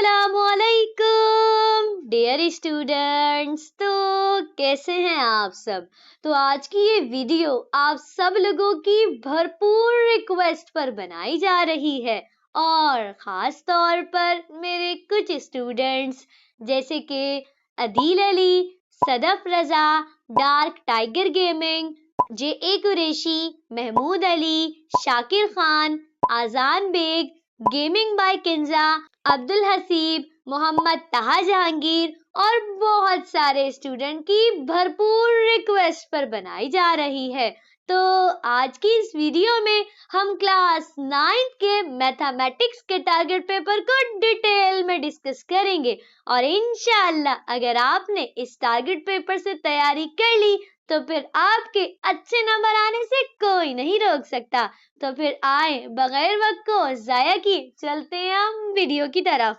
अस्सलामुअलैकुम dear students. तो कैसे हैं आप सब। तो आज की ये वीडियो आप सब लोगों की भरपूर रिक्वेस्ट पर बनाई जा रही है और ख़ास तौर पर मेरे कुछ स्टूडेंट्स जैसे कि Adeel Ali, Sadaf Raza, dark tiger gaming, J Qureshi, Mahmood Ali, Shakir Khan, Azaan Baig, gaming by Kinza, Abdul Haseeb, Mohammad Taha Jahangir और बहुत सारे स्टूडेंट की भरपूर रिक्वेस्ट पर बनाई जा रही है। तो आज की इस वीडियो में हम क्लास 9th के मैथमेटिक्स के टारगेट पेपर को डिटेल में डिस्कस करेंगे और इंशाअल्लाह अगर आपने इस टारगेट पेपर से तैयारी कर ली तो फिर आपके अच्छे नंबर आने से कोई नहीं रोक सकता। तो फिर आए बगैर वक्त को जाया किए चलते हैं हम वीडियो की तरफ।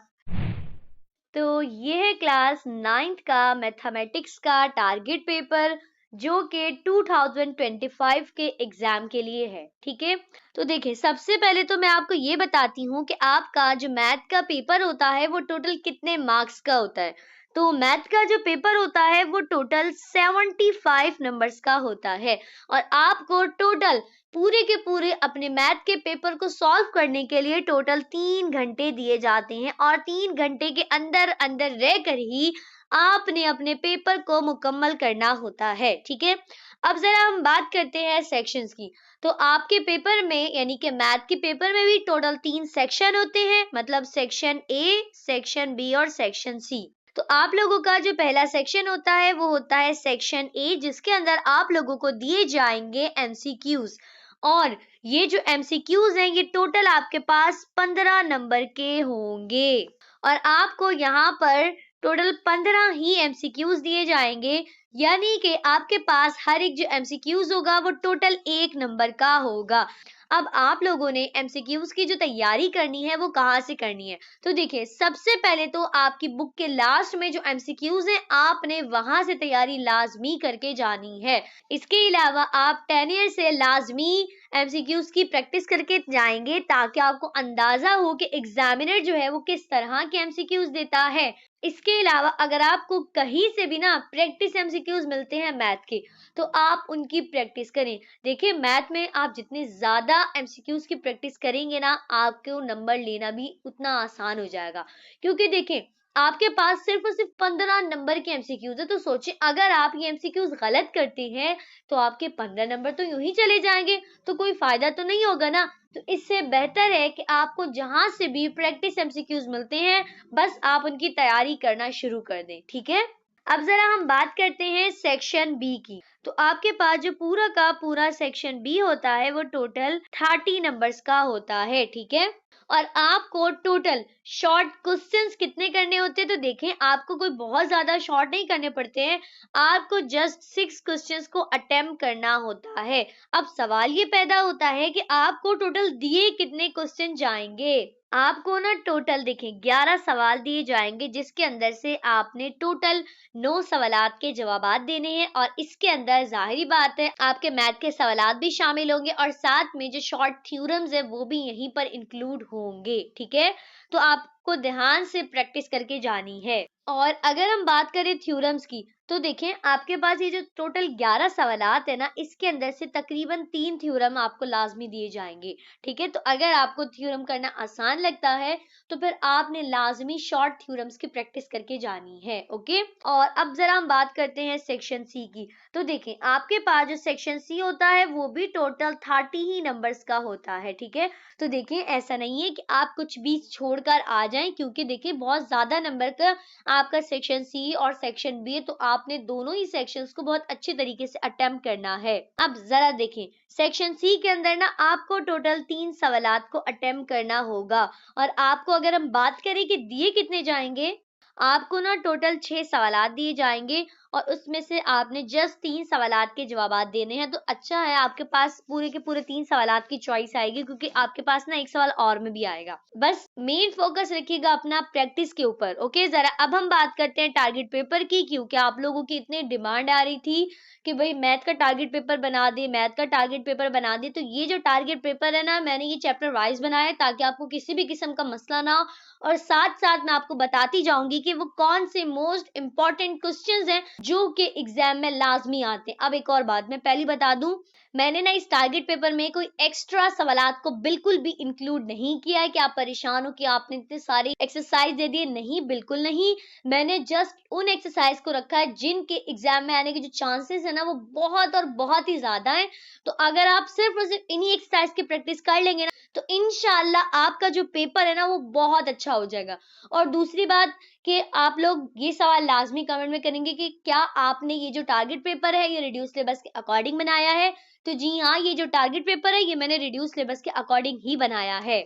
तो ये है क्लास 9th का मैथमेटिक्स का टारगेट पेपर जो कि 2025 के एग्जाम के लिए है। ठीक है, तो देखिए सबसे पहले तो मैं आपको ये बताती हूँ कि आपका जो मैथ का पेपर होता है वो टोटल कितने मार्क्स का होता है। तो मैथ का जो पेपर होता है वो टोटल 75 नंबर्स का होता है और आपको टोटल पूरे के पूरे अपने मैथ के पेपर को सॉल्व करने के लिए टोटल 3 घंटे दिए जाते हैं और 3 घंटे के अंदर अंदर रहकर ही आपने अपने पेपर को मुकम्मल करना होता है। ठीक है, अब जरा हम बात करते हैं सेक्शंस की। तो आपके पेपर में यानी कि मैथ के पेपर में भी टोटल 3 सेक्शन होते हैं, मतलब सेक्शन ए, सेक्शन बी और सेक्शन सी। तो आप लोगों का जो पहला सेक्शन होता है वो होता है सेक्शन ए, जिसके अंदर आप लोगों को दिए जाएंगे एमसीक्यूज और ये जो एमसीक्यूज हैं ये टोटल आपके पास 15 नंबर के होंगे और आपको यहाँ पर टोटल 15 ही एमसीक्यूज दिए जाएंगे, यानी कि आपके पास हर एक जो एमसीक्यूज होगा वो टोटल 1 नंबर का होगा। अब आप लोगों ने एमसीक्यूज की जो तैयारी करनी है वो कहाँ से करनी है। तो देखिए सबसे पहले तो आपकी बुक के लास्ट में जो एमसीक्यूज हैं आपने वहां से तैयारी लाजमी करके जानी है। इसके अलावा आप 10 ईयर से लाजमी एमसीक्यूज की प्रैक्टिस करके जाएंगे ताकि आपको अंदाजा हो कि एग्जामिनर जो है वो किस तरह के एमसीक्यूज देता है। इसके अलावा अगर आपको कहीं से भी ना प्रैक्टिस एमसीक्यूज मिलते हैं मैथ के तो आप उनकी प्रैक्टिस करें। देखिए मैथ में आप जितने ज्यादा एमसीक्यूज की प्रैक्टिस करेंगे ना आपको नंबर लेना भी उतना आसान हो जाएगा, क्योंकि देखिए आपके पास सिर्फ और सिर्फ 15 नंबर के एमसीक्यूज है। तो सोचिए अगर आप ये एमसीक्यूज गलत करते हैं तो आपके 15 नंबर तो यूं ही चले जाएंगे, तो कोई फायदा तो नहीं होगा ना। तो इससे बेहतर है कि आपको जहां से भी प्रैक्टिस एमसीक्यूज मिलते हैं बस आप उनकी तैयारी करना शुरू कर दें। ठीक है, अब जरा हम बात करते हैं सेक्शन बी की। तो आपके पास जो पूरा का पूरा सेक्शन बी होता है वो टोटल 30 नंबर्स का होता है। ठीक है, और आपको टोटल शॉर्ट क्वेश्चंस कितने करने होते हैं। तो देखें आपको कोई बहुत ज्यादा शॉर्ट नहीं करने पड़ते हैं, आपको जस्ट 6 क्वेश्चंस को अटेम्प्ट करना होता है। अब सवाल ये पैदा होता है कि आपको टोटल दिए कितने क्वेश्चन जाएंगे। आपको ना टोटल देखें 11 सवाल दिए जाएंगे जिसके अंदर से आपने टोटल 9 सवालात के जवाबात देने हैं और इसके अंदर जाहिर बात है आपके मैथ के सवालात भी शामिल होंगे और साथ में जो शॉर्ट थ्योरम्स है वो भी यहीं पर इंक्लूड होंगे। ठीक है, तो आपको ध्यान से प्रैक्टिस करके जानी है। और अगर हम बात करें थ्योरम्स की तो देखें आपके पास ये जो टोटल 11 सवालात है ना इसके अंदर से तकरीबन 3 थ्योरम आपको लाजमी दिए जाएंगे। ठीक है, तो अगर आपको थ्योरम करना आसान लगता है तो फिर आपने लाजमी शॉर्ट थ्योरम्स की प्रैक्टिस करके जानी है। ओके, और अब जरा हम बात करते हैं सेक्शन सी की। तो देखें आपके पास जो सेक्शन सी होता है वो भी टोटल 30 ही नंबर्स का होता है। ठीक है, तो देखें ऐसा नहीं है कि आप कुछ भी छोड़कर आ जाएं, क्योंकि देखें बहुत ज्यादा नंबर का आपका सेक्शन सी और सेक्शन बी है, तो आपने दोनों ही सेक्शंस को बहुत अच्छे तरीके से अटेम्प्ट करना है। अब जरा देखें सेक्शन सी के अंदर ना आपको टोटल 3 सवालात को अटेम्प्ट करना होगा और आपको अगर हम बात करें कि दिए कितने जाएंगे, आपको ना टोटल 6 सवालात दिए जाएंगे और उसमें से आपने जस्ट 3 सवालात के जवाबात देने हैं। तो अच्छा है आपके पास पूरे के पूरे 3 सवालात की चॉइस आएगी, क्योंकि आपके पास ना एक सवाल और में भी आएगा। बस मेन फोकस रखिएगा अपना प्रैक्टिस के ऊपर। ओके, जरा अब हम बात करते हैं टारगेट पेपर की, क्योंकि आप लोगों की इतनी डिमांड आ रही थी कि भाई मैथ का टारगेट पेपर बना दे, मैथ का टारगेट पेपर बना दे। तो ये जो टारगेट पेपर है ना, मैंने ये चैप्टर वाइज बनाया है ताकि आपको किसी भी किस्म का मसला ना हो, और साथ साथ मैं आपको बताती जाऊंगी कि वो कौन से मोस्ट इंपॉर्टेंट क्वेश्चंस हैं जो कि एग्जाम में लाजमी आते हैं। अब एक और बात मैं पहले बता दूं, मैंने ना इस टारगेट पेपर में कोई एक्स्ट्रा सवालात को बिल्कुल भी इंक्लूड नहीं किया है कि आप परेशान हो कि आपने इतने सारे एक्सरसाइज दे दिए। नहीं, बिल्कुल नहीं। मैंने जस्ट उन एक्सरसाइज को रखा है जिनके एग्जाम में आने के जो चांसेस है ना वो बहुत और बहुत ही ज्यादा है। तो अगर आप सिर्फ और सिर्फ इन्हीं एक्सरसाइज की प्रैक्टिस कर लेंगे ना, तो इंशाल्लाह आपका जो पेपर है ना वो बहुत अच्छा हो जाएगा। और दूसरी बात कि आप लोग ये सवाल लाजमी कमेंट में करेंगे कि क्या आपने ये जो टारगेट पेपर है ये रिड्यूस सिलेबस के अकॉर्डिंग बनाया है। तो जी हाँ, ये जो टारगेट पेपर है ये मैंने रिड्यूस सिलेबस के अकॉर्डिंग ही बनाया है।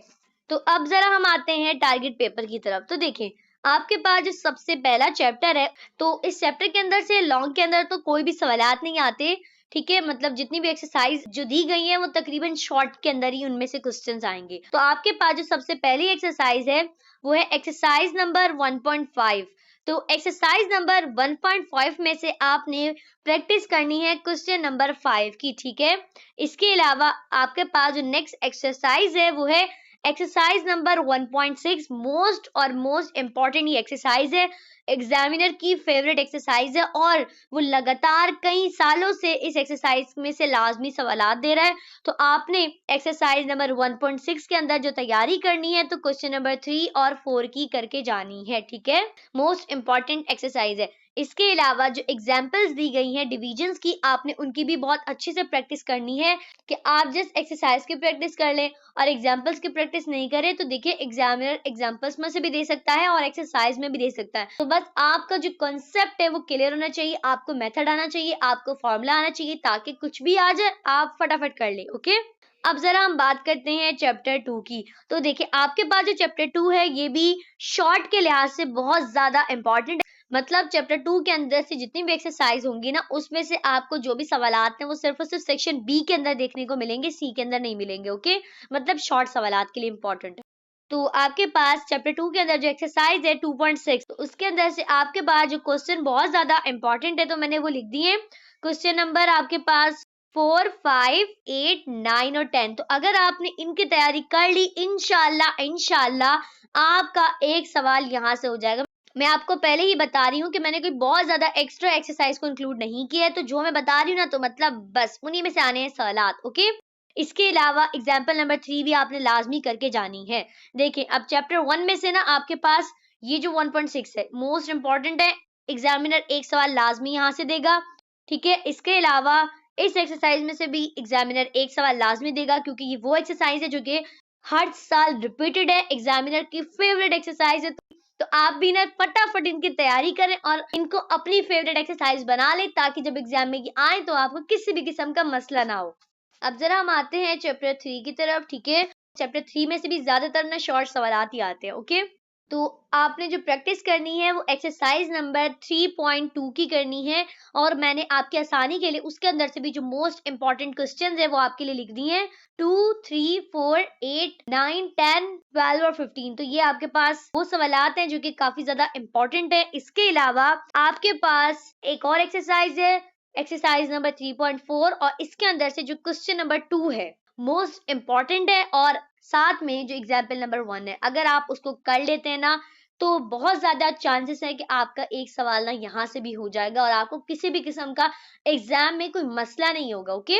तो अब जरा हम आते हैं टारगेट पेपर की तरफ। तो देखें, आपके पास जो सबसे पहला चैप्टर है, तो इस चैप्टर के अंदर से लॉन्ग के अंदर तो कोई भी सवालात नहीं आते। ठीक है, मतलब जितनी भी एक्सरसाइज जो दी गई है वो तकरीबन शॉर्ट के अंदर ही उनमें से क्वेश्चंस आएंगे। तो आपके पास जो सबसे पहली एक्सरसाइज है वो है एक्सरसाइज नंबर 1.5। तो एक्सरसाइज नंबर 1.5 में से आपने प्रैक्टिस करनी है क्वेश्चन नंबर 5 की। ठीक है, इसके अलावा आपके पास जो नेक्स्ट एक्सरसाइज है वो है एक्सरसाइज नंबर 1.6। मोस्ट इंपॉर्टेंट ये एक्सरसाइज है, एग्जामिनर की फेवरेट एक्सरसाइज है, और वो लगातार कई सालों से इस एक्सरसाइज में से लाजमी सवालात दे रहा है। तो आपने एक्सरसाइज नंबर 1.6 के अंदर जो तैयारी करनी है तो क्वेश्चन नंबर 3 और 4 की करके जानी है। ठीक है, मोस्ट इंपॉर्टेंट एक्सरसाइज है। इसके अलावा जो एग्जाम्पल्स दी गई हैं डिविजन्स की, आपने उनकी भी बहुत अच्छे से प्रैक्टिस करनी है कि आप जिस एक्सरसाइज की प्रैक्टिस कर लें और एग्जाम्पल्स की प्रैक्टिस नहीं करें तो देखिए एग्जामिनर एग्जाम्पल्स में से भी दे सकता है और एक्सरसाइज में भी दे सकता है। तो बस आपका जो कॉन्सेप्ट है वो क्लियर होना चाहिए, आपको मेथड आना चाहिए, आपको फॉर्मूला आना चाहिए, ताकि कुछ भी आ जाए आप फटाफट कर ले। ओके, अब जरा हम बात करते हैं चैप्टर 2 की। तो देखिए आपके पास जो चैप्टर 2 है ये भी शॉर्ट के लिहाज से बहुत ज्यादा इंपॉर्टेंट है। मतलब चैप्टर 2 के अंदर से जितनी भी एक्सरसाइज होंगी ना उसमें से आपको जो भी सवालात हैं वो सिर्फ और सिर्फ सेक्शन बी के अंदर देखने को मिलेंगे, सी के अंदर नहीं मिलेंगे। ओके, मतलब शॉर्ट सवालात के लिए इंपॉर्टेंट है। तो आपके पास चैप्टर 2 के अंदर जो एक्सरसाइज है 2.6, तो उसके अंदर से आपके पास जो क्वेश्चन बहुत ज्यादा इंपॉर्टेंट है तो मैंने वो लिख दिए। क्वेश्चन नंबर आपके पास 4, 5, 8, 9 और 10। तो अगर आपने इनकी तैयारी कर ली इंशाल्लाह आपका एक सवाल यहाँ से हो जाएगा। मैं आपको पहले ही बता रही हूँ कि मैंने कोई बहुत ज्यादा एक्स्ट्रा एक्सरसाइज को इंक्लूड नहीं किया है, तो जो मैं बता रही हूँ ना तो मतलब बस उन्हीं में से आने हैं सवालात। ओके, इसके अलावा एग्जाम्पल नंबर 3 भी आपने लाजमी करके जानी है। देखिए अब चैप्टर 1 में से ना आपके पास ये जो 1.6 है मोस्ट इंपॉर्टेंट है, एग्जामिनर एक सवाल लाजमी यहाँ से देगा। ठीक है, इसके अलावा इस एक्सरसाइज में से भी एग्जामिनर एक सवाल लाजमी देगा, क्योंकि ये वो एक्सरसाइज है जो कि हर साल रिपीटेड है, एग्जामिनर की फेवरेट एक्सरसाइज है। तो आप भी ना फटाफट इनकी तैयारी करें और इनको अपनी फेवरेट एक्सरसाइज बना लें, ताकि जब एग्जाम में आए तो आपको किसी भी किस्म का मसला ना हो। अब जरा हम आते हैं चैप्टर 3 की तरफ। ठीक है, चैप्टर 3 में से भी ज्यादातर ना शॉर्ट सवालात ही आते हैं। ओके, तो आपने जो प्रैक्टिस करनी है वो एक्सरसाइज नंबर 3.2 की करनी है, और मैंने आपकी आसानी के लिए उसके अंदर से भी जो मोस्ट इंपॉर्टेंट क्वेश्चंस है वो आपके लिए लिख दिए हैं। 2, 3, 4, 8, 9, 10, 12 और 15। तो ये आपके पास वो सवालात हैं जो कि काफी ज्यादा इंपॉर्टेंट है। इसके अलावा आपके पास एक और एक्सरसाइज है, एक्सरसाइज नंबर 3.4, और इसके अंदर से जो क्वेश्चन नंबर 2 है मोस्ट इंपॉर्टेंट है, और साथ में जो एग्जाम्पल नंबर 1 है अगर आप उसको कर लेते हैं ना तो बहुत ज्यादा चांसेस है कि आपका एक सवाल ना यहाँ से भी हो जाएगा और आपको किसी भी किस्म का एग्जाम में कोई मसला नहीं होगा। ओके,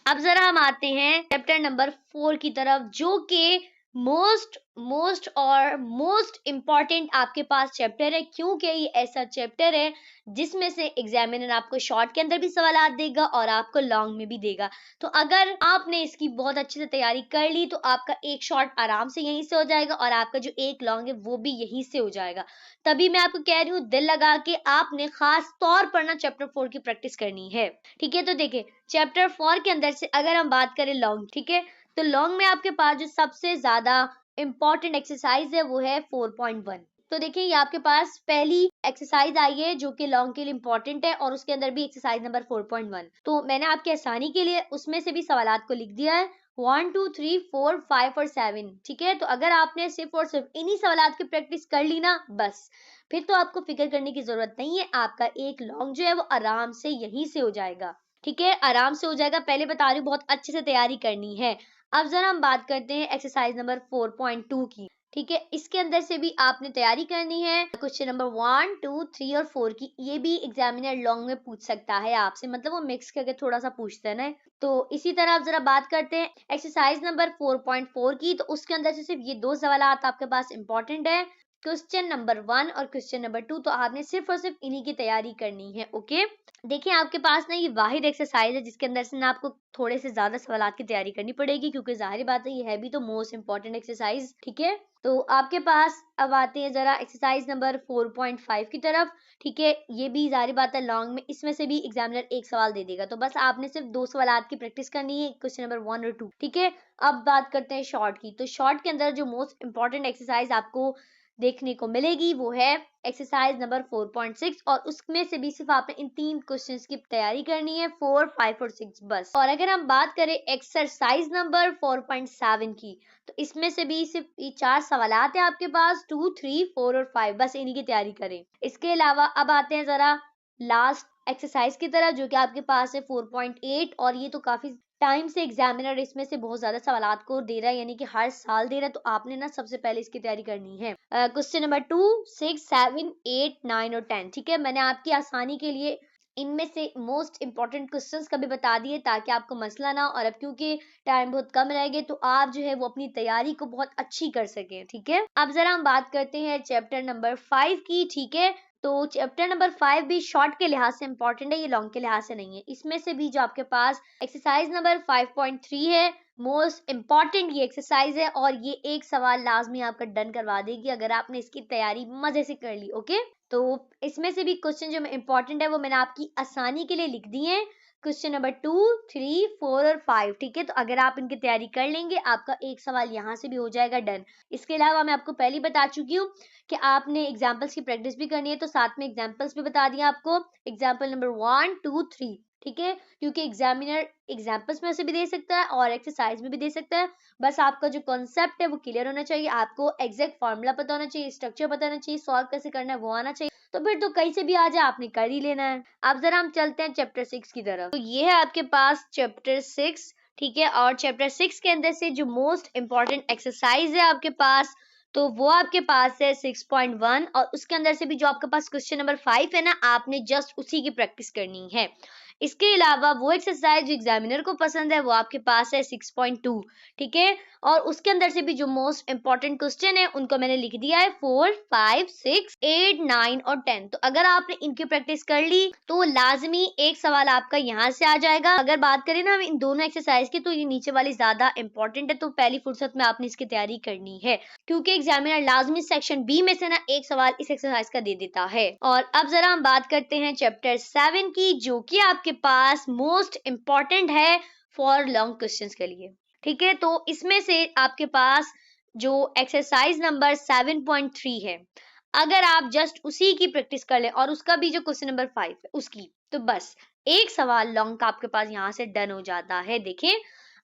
अब जरा हम आते हैं चैप्टर नंबर 4 की तरफ, जो कि मोस्ट इंपॉर्टेंट आपके पास चैप्टर है, क्योंकि ये ऐसा चैप्टर है जिसमें से एग्जामिनर आपको शॉर्ट के अंदर भी सवाल देगा और आपको लॉन्ग में भी देगा। तो अगर आपने इसकी बहुत अच्छे से तैयारी कर ली तो आपका एक शॉर्ट आराम से यहीं से हो जाएगा और आपका जो एक लॉन्ग है वो भी यहीं से हो जाएगा। तभी मैं आपको कह रही हूँ दिल लगा के आपने खास तौर पर ना चैप्टर 4 की प्रैक्टिस करनी है। ठीक है, तो देखिए चैप्टर 4 के अंदर से अगर हम बात करें लॉन्ग, ठीक है, तो लॉन्ग में आपके पास जो सबसे ज्यादा इंपॉर्टेंट एक्सरसाइज है वो है 4.1। तो देखिए ये आपके पास पहली एक्सरसाइज आई है जो कि लॉन्ग के लिए इंपॉर्टेंट है और उसके अंदर भी एक्सरसाइज नंबर 4.1। तो मैंने आपकी आसानी के लिए उसमें से भी सवालात को लिख दिया है 1 2 3 4 5 और 7। ठीक है, तो अगर आपने सिर्फ और सिर्फ इन्हीं सवालात की प्रैक्टिस कर ली ना, बस फिर तो आपको फिक्र करने की जरूरत नहीं है। आपका एक लॉन्ग जो है वो आराम से यहीं से हो जाएगा। ठीक है, आराम से हो जाएगा। पहले बता रही हूँ, बहुत अच्छे से तैयारी करनी है। अब जरा हम बात करते हैं एक्सरसाइज नंबर 4.2 की। ठीक है, इसके अंदर से भी आपने तैयारी करनी है। क्वेश्चन नंबर 1 2 3 और 4 की ये भी एग्जामिनर लॉन्ग में पूछ सकता है आपसे, मतलब वो मिक्स करके थोड़ा सा पूछते हैं ना। तो इसी तरह आप जरा बात करते हैं एक्सरसाइज नंबर 4.4 की। तो उसके अंदर से सिर्फ ये दो सवाल आपके पास इंपॉर्टेंट है, क्वेश्चन नंबर 1 और क्वेश्चन नंबर 2। तो आपने सिर्फ और सिर्फ इन्हीं की तैयारी करनी है। ओके, देखिए आपके पास ना ये वाहिद एक्सरसाइज है जिसके अंदर से ना आपको थोड़े से ज्यादा सवालात की तैयारी करनी पड़ेगी, क्योंकि जाहिर बात है ये है भी तो मोस्ट इंपॉर्टेंट एक्सरसाइज। ठीक है, तो आपके पास अब आते हैं जरा एक्सरसाइज नंबर 4.5 की तरफ। ठीक है, ये भी जाहिर बात है लॉन्ग में, इसमें से भी एग्जामिनर एक सवाल दे देगा, तो बस आपने सिर्फ दो सवालात की प्रैक्टिस करनी है, क्वेश्चन नंबर 1 और 2। ठीक है, अब बात करते हैं शॉर्ट की। तो शॉर्ट के अंदर जो मोस्ट इंपॉर्टेंट एक्सरसाइज आपको देखने को मिलेगी वो है एक्सरसाइज नंबर 4.6, और उसमें से भी सिर्फ आपने इन तीन क्वेश्चंस की तैयारी करनी है, 4 5 और 6 बस। और अगर हम बात करें एक्सरसाइज नंबर 4.7 की, तो इसमें से भी सिर्फ ये चार सवालात है आपके पास, 2 3 4 और 5, बस इन्हीं की तैयारी करें। इसके अलावा अब आते हैं जरा लास्ट एक्सरसाइज की तरफ, जो कि आपके पास है 4.8, और ये तो काफी टाइम से एग्जामिनर इसमें से बहुत ज्यादा सवालात को दे रहा है, यानी कि हर साल दे रहा है। तो आपने ना सबसे पहले इसकी तैयारी करनी है। क्वेश्चन नंबर 2 6 7 8 9 और 10। ठीक है, मैंने आपकी आसानी के लिए इनमें से मोस्ट इंपॉर्टेंट क्वेश्चंस कभी बता दिए ताकि आपको मसला ना हो, और अब क्योंकि टाइम बहुत कम रह गए तो आप जो है वो अपनी तैयारी को बहुत अच्छी कर सकें। ठीक है, अब जरा हम बात करते हैं चैप्टर नंबर 5 की। ठीक है, तो चैप्टर नंबर 5 भी शॉर्ट के लिहाज से इंपॉर्टेंट है, ये लॉन्ग के लिहाज से नहीं है। इसमें से भी जो आपके पास एक्सरसाइज नंबर 5.3 है, मोस्ट इंपॉर्टेंट ये एक्सरसाइज है, और ये एक सवाल लाजमी आपका डन करवा देगी अगर आपने इसकी तैयारी मजे से कर ली। ओके, तो इसमें से भी क्वेश्चन जो इंपॉर्टेंट है वो मैंने आपकी आसानी के लिए लिख दिए हैं, क्वेश्चन नंबर 2 3 4 और 5। ठीक है, तो अगर आप इनकी तैयारी कर लेंगे आपका एक सवाल यहाँ से भी हो जाएगा डन। इसके अलावा मैं आपको पहले बता चुकी हूँ कि आपने एग्जाम्पल्स की प्रैक्टिस भी करनी है, तो साथ में एग्जाम्पल्स भी बता दिया आपको, एग्जाम्पल नंबर 1 2 3। ठीक है, क्योंकि एग्जामिनर एग्जाम्पल्स में से भी दे सकता है और एक्सरसाइज में भी दे सकता है। बस आपका जो कॉन्सेप्ट है वो क्लियर होना चाहिए, आपको एग्जैक्ट फॉर्मूला पता होना चाहिए, स्ट्रक्चर पता होना चाहिए, सॉल्व कैसे करना है वो आना चाहिए, तो फिर तो कहीं से भी आ जाए आपने कर ही लेना है। अब जरा हम चलते हैं चैप्टर 6 की तरफ। तो ये है आपके पास चैप्टर 6। ठीक है, और चैप्टर 6 के अंदर से जो मोस्ट इंपॉर्टेंट एक्सरसाइज है आपके पास, तो वो आपके पास है 6.1, और उसके अंदर से भी जो आपके पास क्वेश्चन नंबर 5 है ना, आपने जस्ट उसी की प्रैक्टिस करनी है। इसके अलावा वो एक्सरसाइज जो एग्जामिनर को पसंद है वो आपके पास है 6.2। ठीक है, और उसके अंदर से भी जो मोस्ट इंपॉर्टेंट क्वेश्चन है उनको मैंने लिख दिया है 4 5 6 8 9 और 10। तो अगर आपने इनकी प्रैक्टिस कर ली तो लाजमी एक सवाल आपका यहाँ से आ जाएगा। अगर बात करें ना हम इन दोनों एक्सरसाइज की, तो ये नीचे वाली ज्यादा इंपॉर्टेंट है, तो पहली फुर्सत में आपने इसकी तैयारी करनी है, क्योंकि एग्जामिनर लाजमी सेक्शन बी में से ना एक सवाल इस एक्सरसाइज का दे देता है। और अब जरा हम बात करते हैं चैप्टर 7 की, जो कि आपके पास मोस्ट इंपॉर्टेंट है फॉर लॉन्ग क्वेश्चंस के लिए। ठीक है, तो इसमें से आपके पास जो एक्सरसाइज नंबर 7.3 है, अगर आप जस्ट उसी की प्रैक्टिस कर ले और उसका भी जो क्वेश्चन नंबर 5 है उसकी, तो बस एक सवाल लॉन्ग का आपके पास यहाँ से डन हो जाता है। देखिए,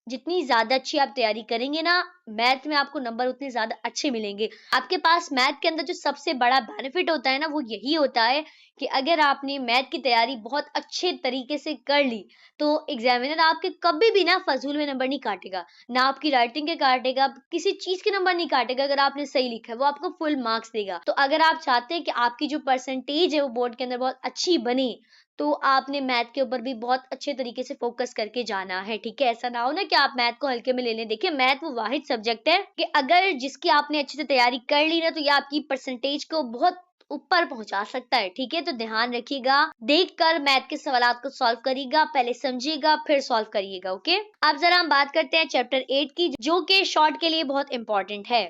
जितनी ज्यादा अच्छी आप तैयारी करेंगे ना, मैथ में आपको नंबर उतने ज्यादा अच्छे मिलेंगे। आपके पास मैथ के अंदर जो सबसे बड़ा बेनिफिट होता है ना, वो यही होता है कि अगर आपने मैथ की तैयारी बहुत अच्छे तरीके से कर ली तो एग्जामिनर आपके कभी भी ना फजूल में नंबर नहीं काटेगा, ना आपकी राइटिंग के काटेगा, किसी चीज के नंबर नहीं काटेगा। अगर आपने सही लिखा है वो आपको फुल मार्क्स देगा। तो अगर आप चाहते हैं कि आपकी जो परसेंटेज है वो बोर्ड के अंदर बहुत अच्छी बने, तो आपने मैथ के ऊपर भी बहुत अच्छे तरीके से फोकस करके जाना है। ठीक है, ऐसा ना हो ना कि आप मैथ को हल्के में ले लें। देखिए, मैथ वो वाहिद सब्जेक्ट है कि अगर जिसकी आपने अच्छे से तैयारी कर ली ना, तो ये आपकी परसेंटेज को बहुत ऊपर पहुंचा सकता है। ठीक है, तो ध्यान रखिएगा, देखकर मैथ के सवालों को सॉल्व करिएगा, पहले समझिएगा फिर सॉल्व करिएगा। ओके, अब जरा हम बात करते हैं चैप्टर 8 की, जो कि शॉर्ट के लिए बहुत इंपॉर्टेंट है।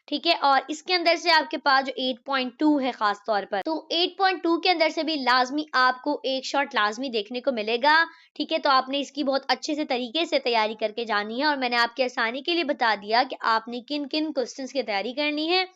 ठीक है, और इसके अंदर से आपके पास जो 8.2 है खास तौर पर, तो 8.2 के अंदर से भी लाजमी आपको एक शॉर्ट लाजमी देखने को मिलेगा। ठीक है, तो आपने इसकी बहुत अच्छे से तरीके से तैयारी करके जानी है, और मैंने आपके आसानी के लिए बता दिया कि आपने किन किन क्वेश्चंस की तैयारी करनी है।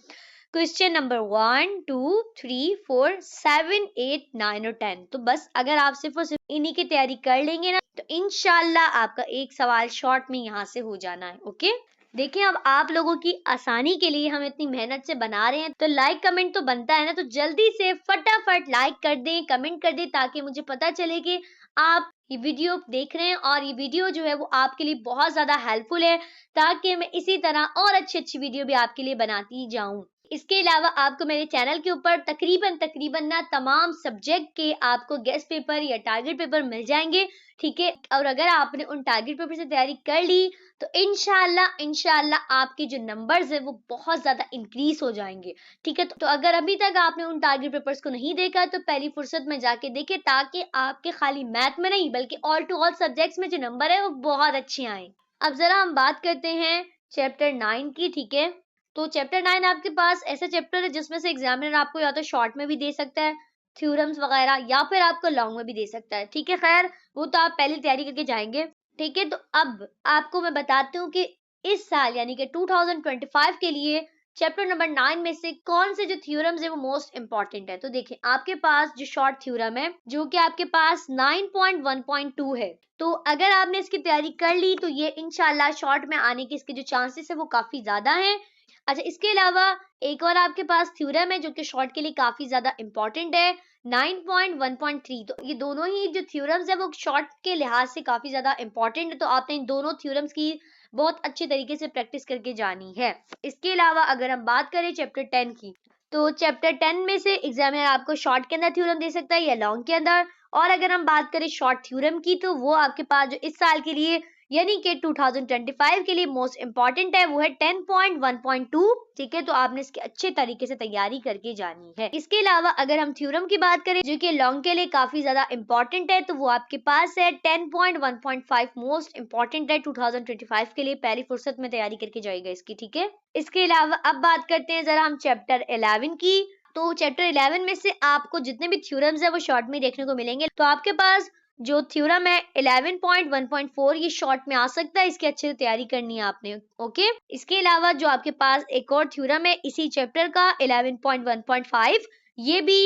क्वेश्चन नंबर 1, 2, 3, 4, 7, 8, 9 और 10। तो बस अगर आप सिर्फ और सिर्फ इन्हीं की तैयारी कर लेंगे ना तो इंशाल्लाह आपका एक सवाल शॉर्ट में यहाँ से हो जाना है। ओके, देखिए अब आप लोगों की आसानी के लिए हम इतनी मेहनत से बना रहे हैं तो लाइक कमेंट तो बनता है ना, तो जल्दी से फटाफट लाइक कर दें, कमेंट कर दें, ताकि मुझे पता चले कि आप ये वीडियो देख रहे हैं और ये वीडियो जो है वो आपके लिए बहुत ज्यादा हेल्पफुल है, ताकि मैं इसी तरह और अच्छी अच्छी वीडियो भी आपके लिए बनाती जाऊं। इसके अलावा आपको मेरे चैनल के ऊपर तकरीबन ना तमाम सब्जेक्ट के आपको गेस्ट पेपर या टारगेट पेपर मिल जाएंगे, ठीक है। और अगर आपने उन टारगेट पेपर से तैयारी कर ली तो इंशाल्लाह आपके जो नंबर्स है वो बहुत ज्यादा इंक्रीज हो जाएंगे, ठीक है। तो अगर अभी तक आपने उन टारगेट पेपर्स को नहीं देखा तो पहली फुर्सत में जाके देखें, ताकि आपके खाली मैथ में नहीं बल्कि ऑल टू ऑल सब्जेक्ट्स में जो नंबर है वो बहुत अच्छे आए। अब जरा हम बात करते हैं चैप्टर 9 की, ठीक है। तो चैप्टर 9 आपके पास ऐसा चैप्टर है जिसमें से एग्जामिनर आपको या तो शॉर्ट में भी दे सकता है थ्योरम्स वगैरह, या फिर आपको लॉन्ग में भी दे सकता है, ठीक है। खैर वो तो आप पहले तैयारी करके जाएंगे, ठीक है। तो अब आपको मैं बताती हूँ कि इस साल यानी कि 2025 के लिए चैप्टर नंबर 9 में से कौन से जो थ्योरम्स है वो मोस्ट इंपॉर्टेंट है। तो देखिए आपके पास जो शॉर्ट थ्योरम है जो कि आपके पास 9.1.2 है, तो अगर आपने इसकी तैयारी कर ली तो ये इंशाल्लाह शॉर्ट में आने के इसके जो चांसेस है वो काफी ज्यादा है। अच्छा, इसके अलावा एक और आपके पास थ्योरम है जो कि शॉर्ट के लिए काफी ज्यादा इंपॉर्टेंट है, 9.1.3। तो ये दोनों ही जो थ्योरम्स है वो शॉर्ट के लिहाज से काफी ज्यादा इंपॉर्टेंट है, तो आपने इन दोनों थ्योरम्स की बहुत अच्छे तरीके से प्रैक्टिस करके जानी है। इसके अलावा अगर हम बात करें चैप्टर 10 की, तो चैप्टर 10 में से एग्जामिनर आपको शॉर्ट के अंदर थ्योरम दे सकता है या लॉन्ग के अंदर। और अगर हम बात करें शॉर्ट थ्योरम की तो वो आपके पास जो इस साल के लिए यानी कि 2025 के लिए मोस्ट इंपॉर्टेंट है वो है 10.1.2, ठीक है। तो आपने इसके अच्छे तरीके से तैयारी करके जानी है। इसके अलावा अगर हम थ्योरम की बात करें जो कि लॉन्ग के लिए काफी ज्यादा इंपॉर्टेंट है, तो वो आपके पास है 10.1.5, मोस्ट इंपॉर्टेंट है 2025 के लिए, पहली फुर्सत में तैयारी करके जाएगा इसकी, ठीक है। इसके अलावा अब बात करते हैं जरा हम चैप्टर 11 की। तो चैप्टर 11 में से आपको जितने भी थ्योरम्स है वो शॉर्ट में देखने को मिलेंगे। तो आपके पास जो थ्योरम है 11.1.4 ये शॉर्ट में आ सकता है, इसकी अच्छे से तैयारी करनी है आपने, ओके। इसके अलावा जो आपके पास एक और थ्योरम है इसी चैप्टर का 11.1.5, ये भी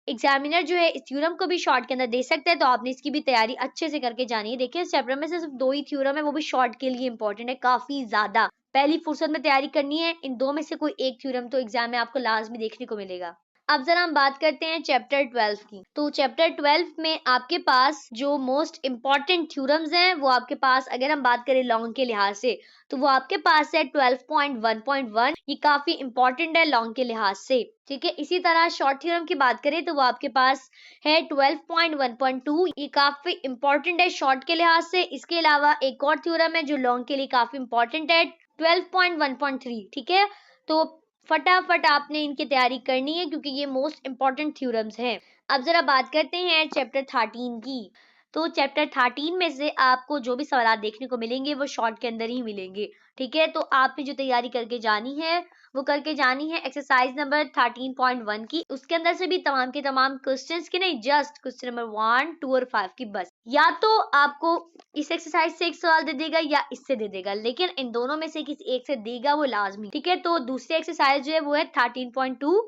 एग्जामिनर जो है इस थ्योरम को भी शॉर्ट के अंदर दे सकता है, तो आपने इसकी भी तैयारी अच्छे से करके जानी है। देखिए इस चैप्टर में से सिर्फ 2 ही थ्योरम है, वो भी शॉर्ट के लिए इंपॉर्टेंट है काफी ज्यादा, पहली फुर्सत में तैयारी करनी है। इन 2 में से कोई एक थ्योरम तो एग्जाम में आपको लाजमी देखने को मिलेगा। अब जरा हम बात करते हैं चैप्टर 12 की। तो चैप्टर 12 में आपके पास जो मोस्ट इंपॉर्टेंट थ्योरम्स हैं वो आपके पास अगर हम बात करें लॉन्ग के लिहाज से तो वो आपके पास है 12.1.1, ये काफी इंपॉर्टेंट है लॉन्ग के लिहाज से, ठीक है। इसी तरह शॉर्ट थ्योरम की बात करें तो वो आपके पास है 12.1.2, ये काफी इंपॉर्टेंट है शॉर्ट के लिहाज से। इसके अलावा एक और थ्योरम है जो लॉन्ग के लिए काफी इंपॉर्टेंट है 12.1.3, ठीक है। तो फटाफट आपने इनकी तैयारी करनी है क्योंकि ये मोस्ट इंपॉर्टेंट थ्योरम्स हैं। अब जरा बात करते हैं चैप्टर 13 की। तो चैप्टर 13 में से आपको जो भी सवाल देखने को मिलेंगे वो शॉर्ट के अंदर ही मिलेंगे, ठीक है। तो आपने जो तैयारी करके जानी है वो करके जानी है एक्सरसाइज नंबर 13.1 की, उसके अंदर से भी तमाम के तमाम क्वेश्चंस के नहीं, जस्ट क्वेश्चन नंबर 1, 2 और 5 की बस। या तो आपको इस एक्सरसाइज से एक सवाल दे देगा या इससे दे देगा, लेकिन इन दोनों में से किसी एक से देगा वो लाजमी, ठीक है। तो दूसरी एक्सरसाइज जो है वो है 13.2,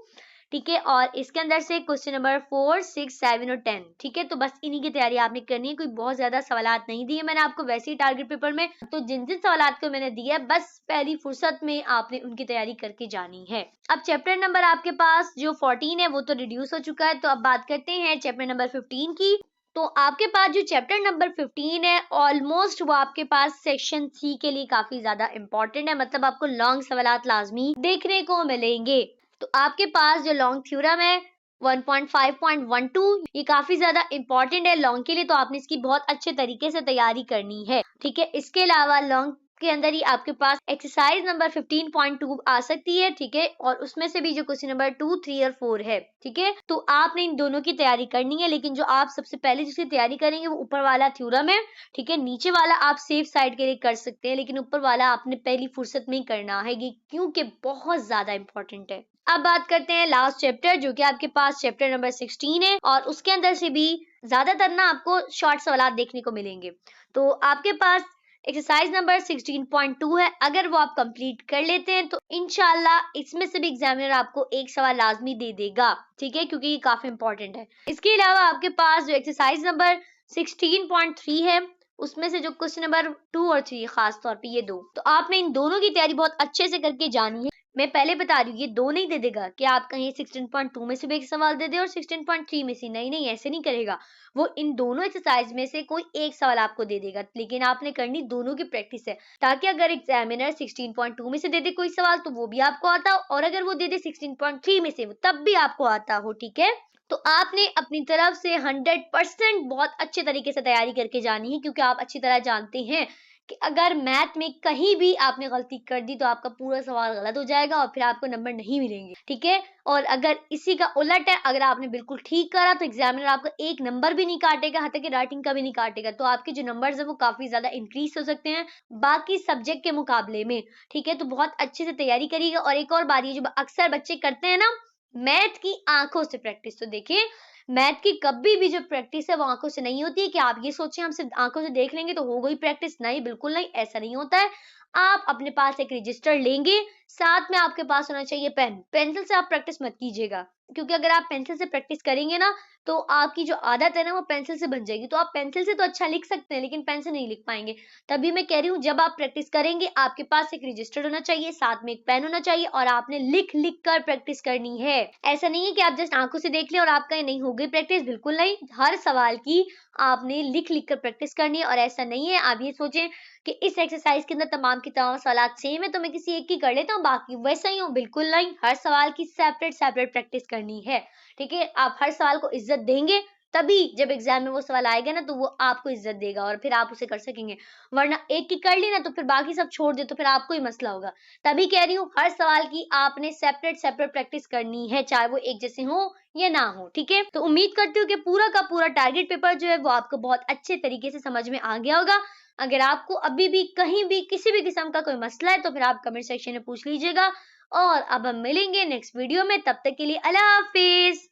ठीक है। और इसके अंदर से क्वेश्चन नंबर 4, 6, 7 और 10, ठीक है। तो बस इन्हीं की तैयारी आपने करनी है, कोई बहुत ज्यादा सवालात नहीं दिए मैंने आपको वैसे ही टारगेट पेपर में, तो जिन जिन सवालात को मैंने दिया बस पहली फुर्सत में आपने उनकी तैयारी करके जानी है। अब चैप्टर नंबर आपके पास जो 14 है वो तो रिड्यूस हो चुका है, तो अब बात करते हैं चैप्टर नंबर 15 की। तो आपके पास जो चैप्टर नंबर 15 है ऑलमोस्ट वो आपके पास सेक्शन सी के लिए काफी ज्यादा इंपॉर्टेंट है, मतलब आपको लॉन्ग सवालात लाजमी देखने को मिलेंगे। तो आपके पास जो लॉन्ग थ्योरम है 1.5.12 ये काफी ज्यादा इंपॉर्टेंट है लॉन्ग के लिए, तो आपने इसकी बहुत अच्छे तरीके से तैयारी करनी है, ठीक है। इसके अलावा लॉन्ग के अंदर ही आपके पास एक्सरसाइज नंबर 15.2 आ सकती है, ठीक है। और उसमें से भी जो क्वेश्चन नंबर 2, 3 और 4 है, ठीक है। तो आपने इन दोनों की तैयारी करनी है, लेकिन जो आप सबसे पहले जिसकी तैयारी करेंगे वो ऊपर वाला थ्योरम है, ठीक है। नीचे वाला आप सेफ साइड के लिए कर सकते हैं, लेकिन ऊपर वाला आपने पहली फुर्सत में ही करना है ये, क्योंकि बहुत ज्यादा इंपॉर्टेंट है। अब बात करते हैं लास्ट चैप्टर जो कि आपके पास चैप्टर नंबर 16 है, और उसके अंदर से भी ज्यादातर ना आपको शॉर्ट सवाल देखने को मिलेंगे। तो आपके पास एक्सरसाइज नंबर 16.2 है। अगर वो आप कंप्लीट कर लेते हैं तो इंशाल्लाह इसमें से भी एग्जामिनर आपको एक सवाल लाजमी दे देगा, ठीक है, क्योंकि ये काफी इंपॉर्टेंट है। इसके अलावा आपके पास जो एक्सरसाइज नंबर 16.3 है, उसमें से जो क्वेश्चन नंबर 2 और 3 खास तौर पे ये दो, तो आपने इन दोनों की तैयारी बहुत अच्छे से करके जानी है। मैं पहले बता रही हूँ, ये दो नहीं दे देगा कि आप कहीं 16.2 में से भी एक सवाल दे दे और 16.3 में से, नहीं नहीं, ऐसे नहीं करेगा। वो इन दोनों एक्सरसाइज में से कोई एक सवाल आपको दे देगा, लेकिन आपने करनी दोनों की प्रैक्टिस है, ताकि अगर एग्जामिनर 16.2 में से दे दे कोई सवाल तो वो भी आपको आता हो, और अगर वो दे दे 16.3 में से तब भी आपको आता हो, ठीक है। तो आपने अपनी तरफ से 100% बहुत अच्छे तरीके से तैयारी करके जानी है, क्योंकि आप अच्छी तरह जानते हैं कि अगर मैथ में कहीं भी आपने गलती कर दी तो आपका पूरा सवाल गलत हो जाएगा और फिर आपको नंबर नहीं मिलेंगे, ठीक है। और अगर इसी का उलट है, अगर आपने बिल्कुल ठीक करा तो एग्जामिनर आपका एक नंबर भी नहीं काटेगा, हत्या कि राइटिंग का भी नहीं काटेगा, तो आपके जो नंबर्स है वो काफी ज्यादा इंक्रीज हो सकते हैं बाकी सब्जेक्ट के मुकाबले में, ठीक है। तो बहुत अच्छे से तैयारी करिएगा। और एक और बात, ये जो अक्सर बच्चे करते हैं ना, मैथ की आंखों से प्रैक्टिस, तो देखिए मैथ की कभी भी जो प्रैक्टिस है वो आंखों से नहीं होती है कि आप ये सोचें हम सिर्फ आंखों से देख लेंगे तो हो गई प्रैक्टिस, नहीं, बिल्कुल नहीं, ऐसा नहीं होता है। आप अपने पास एक रजिस्टर लेंगे, साथ में आपके पास होना चाहिए पेन। पेंसिल से आप प्रैक्टिस मत कीजिएगा, क्योंकि अगर आप पेंसिल से प्रैक्टिस करेंगे ना तो आपकी जो आदत है ना वो पेंसिल से बन जाएगी। तो आप पेंसिल से तो अच्छा लिख सकते हैं लेकिन पेन से नहीं लिख पाएंगे। तभी मैं कह रही हूँ, जब आप प्रैक्टिस करेंगे आपके पास एक रजिस्टर होना चाहिए, साथ में एक पेन होना चाहिए, और आपने लिख लिख कर प्रैक्टिस करनी है। ऐसा नहीं है कि आप जस्ट आंखों से देख लें और आपका नहीं हो गई प्रैक्टिस, बिल्कुल नहीं। हर सवाल की आपने लिख लिख कर प्रैक्टिस करनी है। और ऐसा नहीं है आप ये सोचें कि इस एक्सरसाइज के अंदर तमाम की तमाम सवाल सेम है तो मैं किसी एक की कर लेता हूँ बाकी वैसा ही हूँ, बिल्कुल नहीं। हर सवाल की सेपरेट सेपरेट प्रैक्टिस करनी है, ठीक है। आप हर सवाल को इज्जत देंगे तभी जब एग्जाम में वो सवाल आएगा ना तो वो आपको इज्जत देगा और फिर आप उसे कर सकेंगे। वरना एक की कर ली ना तो फिर बाकी सब छोड़ दे तो फिर आपको ही मसला होगा। तभी कह रही हूँ, हर सवाल की आपने सेपरेट सेपरेट प्रैक्टिस करनी है, चाहे वो एक जैसे हो या ना हो, ठीक है। तो उम्मीद करती हूँ कि पूरा का पूरा टारगेट पेपर जो है वो आपको बहुत अच्छे तरीके से समझ में आ गया होगा। अगर आपको अभी भी कहीं भी किसी भी किस्म का कोई मसला है तो फिर आप कमेंट सेक्शन में पूछ लीजिएगा। और अब हम मिलेंगे नेक्स्ट वीडियो में, तब तक के लिए अल्लाह हाफिज।